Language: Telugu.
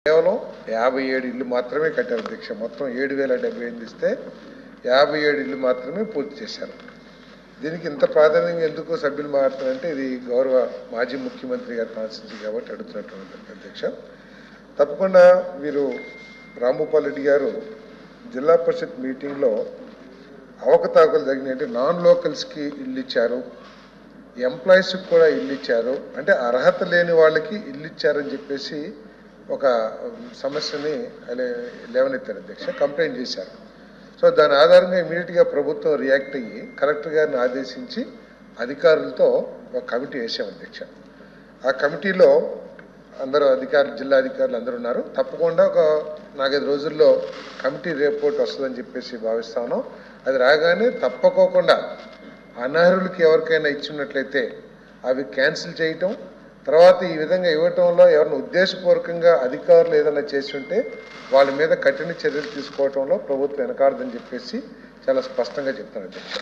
కేవలం 57 ఇళ్ళు మాత్రమే కట్టారు అధ్యక్ష. మొత్తం 7078 ఇస్తే 57 ఇళ్ళు మాత్రమే పూర్తి చేశారు. దీనికి ఇంత ప్రాధాన్యంగా ఎందుకు సభ్యులు మాట్లాడుతారంటే ఇది గౌరవ మాజీ ముఖ్యమంత్రి గారి కాన్స్టిట్యూన్సీ కాబట్టి అడుగుతున్నటువంటి అధ్యక్ష. తప్పకుండా వీరు రాంభూపాల్ రెడ్డి గారు జిల్లా పరిషత్ మీటింగ్లో అవకతవకలు జరిగినాయంటే నాన్ లోకల్స్కి ఇల్లు ఇచ్చారు, ఎంప్లాయీస్కి కూడా ఇల్లు ఇచ్చారు, అంటే అర్హత లేని వాళ్ళకి ఇల్లు ఇచ్చారని చెప్పేసి ఒక సమస్యని లేవనెత్తారు అధ్యక్ష. కంప్లైంట్ చేశారు. సో దాని ఆధారంగా ఇమీడియట్గా ప్రభుత్వం రియాక్ట్ అయ్యి కలెక్టర్ గారిని ఆదేశించి అధికారులతో ఒక కమిటీ వేసాం అధ్యక్ష. ఆ కమిటీలో అందరూ అధికారులు, జిల్లా అధికారులు అందరూ ఉన్నారు. తప్పకుండా ఒక 4-5 రోజుల్లో కమిటీ రిపోర్ట్ వస్తుందని చెప్పేసి భావిస్తాను. అది రాగానే తప్పకోకుండా అనర్హులకి ఎవరికైనా ఇచ్చినట్లయితే అవి క్యాన్సిల్ చేయటం, తర్వాత ఈ విధంగా ఇవ్వటంలో ఎవరిని ఉద్దేశపూర్వకంగా అధికారులు ఏదైనా చేసి ఉంటే వాళ్ళ మీద కఠిన చర్యలు తీసుకోవటంలో ప్రభుత్వం వెనకాడదని చెప్పేసి చాలా స్పష్టంగా చెప్తాను అధ్యక్ష.